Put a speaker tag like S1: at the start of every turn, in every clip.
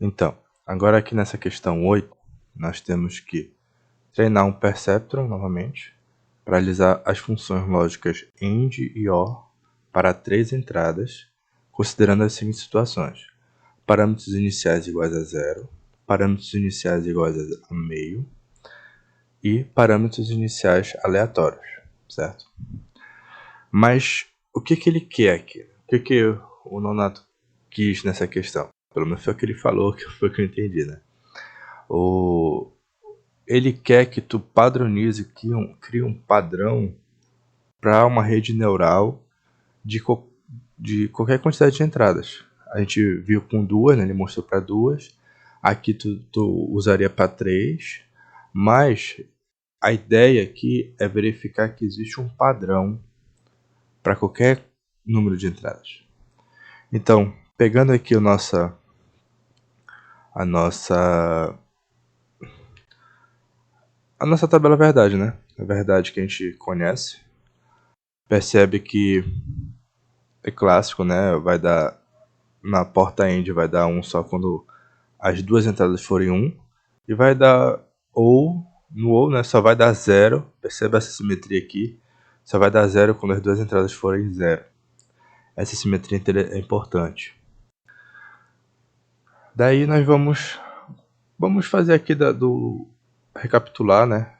S1: Então, agora aqui nessa questão 8, nós temos que treinar um perceptron novamente para realizar as funções lógicas AND e OR para 3 entradas, considerando as seguintes situações: parâmetros iniciais iguais a 0, parâmetros iniciais iguais a meio e parâmetros iniciais aleatórios, certo? Mas o que ele quer aqui? O que o Nonato quis nessa questão? Pelo menos foi o que ele falou, que foi o que eu entendi, né? Ele quer que tu padronize, crie um padrão para uma rede neural de qualquer quantidade de entradas. A gente viu com 2, né? Ele mostrou para 2. Aqui tu usaria para 3, mas a ideia aqui é verificar que existe um padrão para qualquer número de entradas. Então, pegando aqui a nossa tabela verdade, né? A verdade que a gente conhece. Percebe que é clássico, né? Vai dar na porta end vai dar 1 só quando as duas entradas forem 1 e vai dar no ou, né? Só vai dar 0. Perceba essa simetria aqui. Só vai dar 0 quando as duas entradas forem 0. Essa simetria é importante. Daí nós vamos fazer aqui recapitular, né?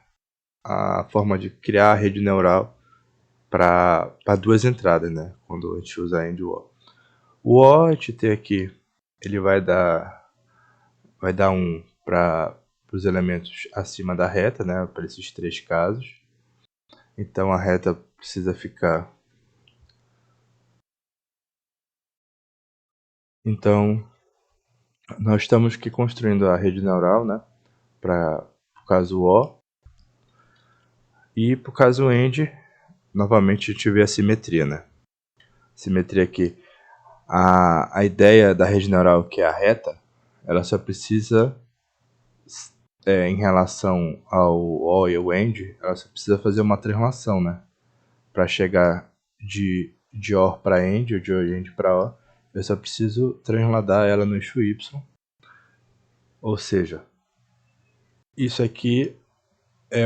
S1: A forma de criar a rede neural para duas entradas, né? Quando a gente usa AND e OR. O OR a gente tem aqui, ele vai dar 1 para os elementos acima da reta, né? Para esses 3 casos. Então a reta precisa ficar. Então nós estamos aqui construindo a rede neural, né? Para o caso OR. E para o caso AND, novamente a gente vê a simetria, né? Simetria aqui. A ideia da rede neural, que é a reta, ela só precisa, em relação ao OR e ao AND, ela só precisa fazer uma translação, né? Para chegar de OR para AND ou de AND para OR, eu só preciso transladar ela no eixo Y. Ou seja, isso aqui é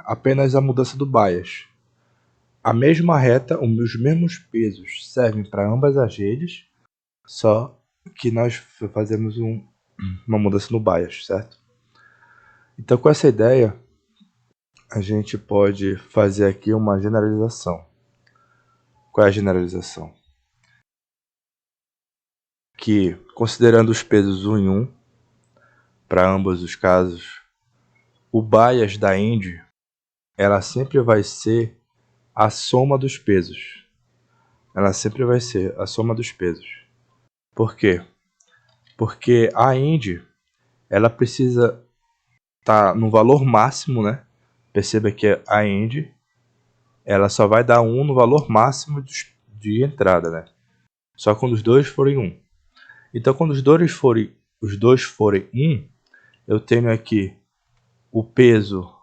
S1: apenas a mudança do bias. A mesma reta, os mesmos pesos servem para ambas as redes, só que nós fazemos uma mudança no bias, certo? Então, com essa ideia, a gente pode fazer aqui uma generalização. Qual é a generalização? Que, considerando os pesos 1 em 1, para ambos os casos, o bias da AND, ela sempre vai ser a soma dos pesos. Ela sempre vai ser a soma dos pesos. Por quê? Porque a AND, ela precisa estar no valor máximo, né? Perceba que a AND, ela só vai dar 1 no valor máximo de entrada, né? Só quando os dois forem 1. Então, quando os dois forem 1, eu tenho aqui o peso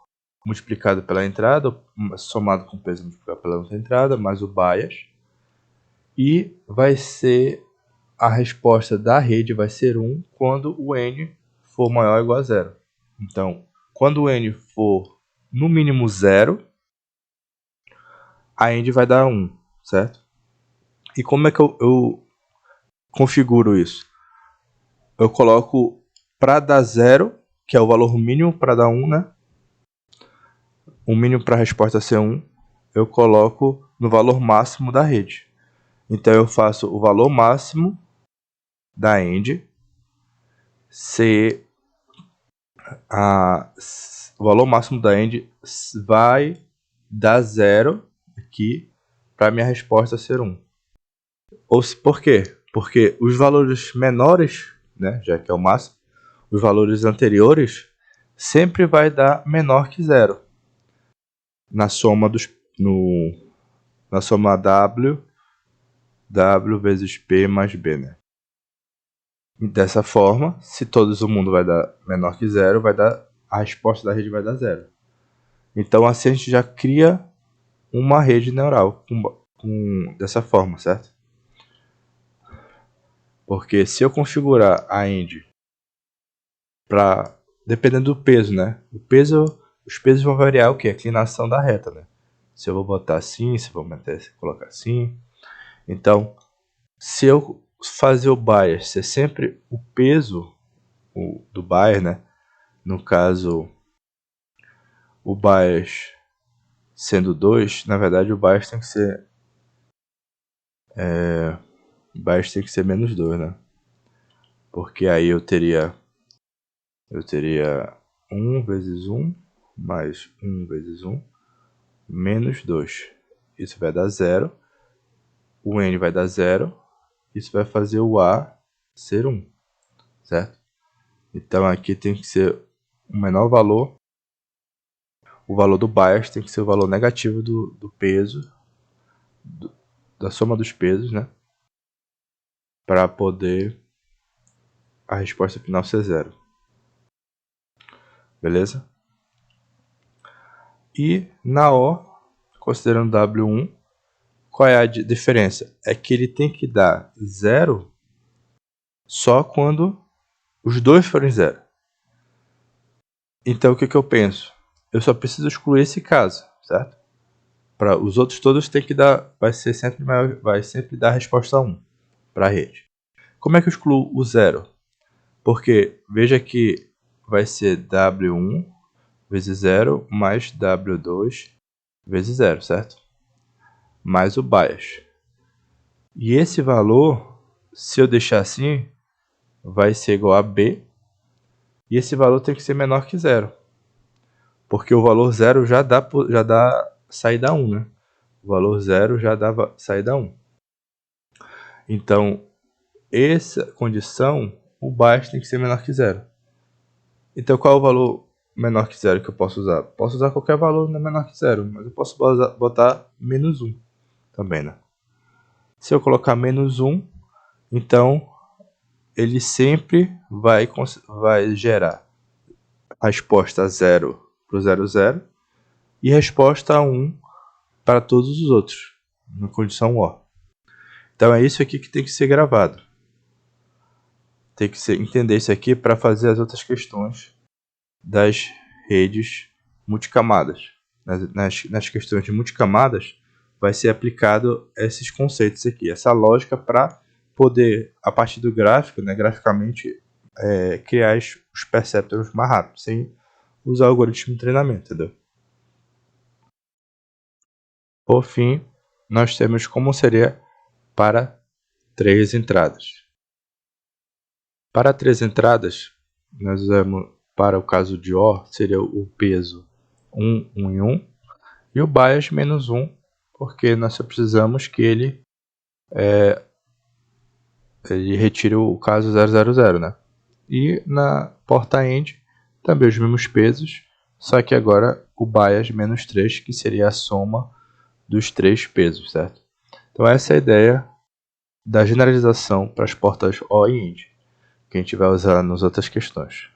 S1: multiplicado pela entrada, somado com o peso multiplicado pela outra entrada, mais o bias. E vai ser a resposta da rede vai ser 1 quando o n for maior ou igual a 0. Então, quando o n for no mínimo 0, a end vai dar 1, certo? E como é que eu configuro isso? Eu coloco para dar 0, que é o valor mínimo para dar 1, né? O mínimo para a resposta ser 1, eu coloco no valor máximo da rede. Então eu faço o valor máximo da end ser o valor máximo da end vai dar 0 aqui para minha resposta ser 1. Por quê? Porque os valores menores, né, já que é o máximo, os valores anteriores sempre vai dar menor que 0 na soma na soma w vezes p mais b, né? Dessa forma, se todo mundo vai dar menor que 0, a resposta da rede vai dar 0. Então assim a gente já cria uma rede neural dessa forma, certo? Porque se eu configurar a AND dependendo do peso, né? Os pesos vão variar o que? A inclinação da reta, né? Se eu vou botar assim, se eu vou colocar assim. Então, se eu fazer o bias ser sempre o peso do bias, né? No caso, o bias sendo 2, na verdade o bias tem que ser menos 2, né? Porque aí eu teria 1 vezes 1 mais 1 vezes 1 menos 2. Isso vai dar 0. O n vai dar 0. Isso vai fazer o a ser 1, certo? Então aqui tem que ser o menor valor. O valor do bias tem que ser o valor negativo do peso, da soma dos pesos, né? Para poder a resposta final ser 0. Beleza? E na O, considerando W1, qual é a diferença? É que ele tem que dar 0 só quando os dois forem 0. Então o que eu penso? Eu só preciso excluir esse caso, certo? Para os outros todos tem que dar, vai sempre dar a resposta 1 para a rede. Como é que eu excluo o 0? Porque veja que vai ser W1 vezes 0 mais W2 vezes 0, certo? Mais o bias. E esse valor, se eu deixar assim, vai ser igual a B. E esse valor tem que ser menor que 0. Porque o valor 0 já dá saída 1, né? O valor 0 já dá saída 1. Então, essa condição, o bias tem que ser menor que 0. Então, qual é o valor menor que 0 que eu posso usar? Posso usar qualquer valor menor que 0, mas eu posso botar menos 1 também, né? Se eu colocar menos 1, então ele sempre vai gerar resposta 0 para o 0, 0 e resposta 1 para todos os outros, na condição OR. Então é isso aqui que tem que ser gravado. Tem que entender isso aqui para fazer as outras questões das redes multicamadas. Nas questões de multicamadas, vai ser aplicado esses conceitos aqui, essa lógica para poder, a partir do gráfico, né, graficamente, criar os perceptors mais rápido, sem usar o algoritmo de treinamento, entendeu? Por fim, nós temos como seria para 3 entradas. Para 3 entradas, nós usamos, para o caso de OR, seria o peso 1, 1 e 1, e o bias menos 1, porque nós só precisamos que ele retire o caso 000, né? E na porta end, também os mesmos pesos, só que agora o bias menos 3, que seria a soma dos 3 pesos, certo? Então essa é a ideia da generalização para as portas OR e END, que a gente vai usar nas outras questões.